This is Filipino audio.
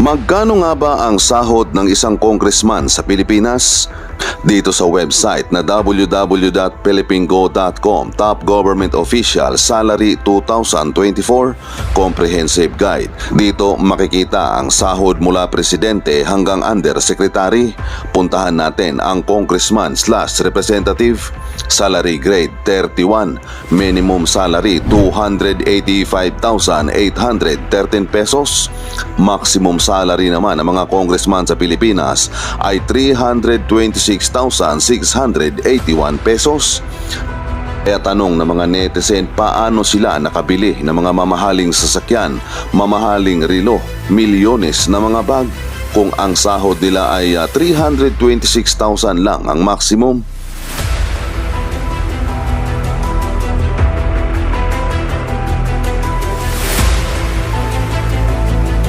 Magkano nga ba ang sahod ng isang congressman sa Pilipinas? Dito sa website na www.philippinego.com, Top Government Official Salary 2024 Comprehensive Guide. Dito makikita ang sahod mula presidente hanggang undersecretary. Puntahan natin ang congressman/representative. Salary grade 31, minimum salary 285,813 pesos. Maximum salary naman ng mga congressman sa Pilipinas ay 326,681 pesos. Kaya tanong ng mga netizen, paano sila nakabili ng mga mamahaling sasakyan, mamahaling relo, milyones na mga bag kung ang sahod nila ay 326,000 lang ang maximum?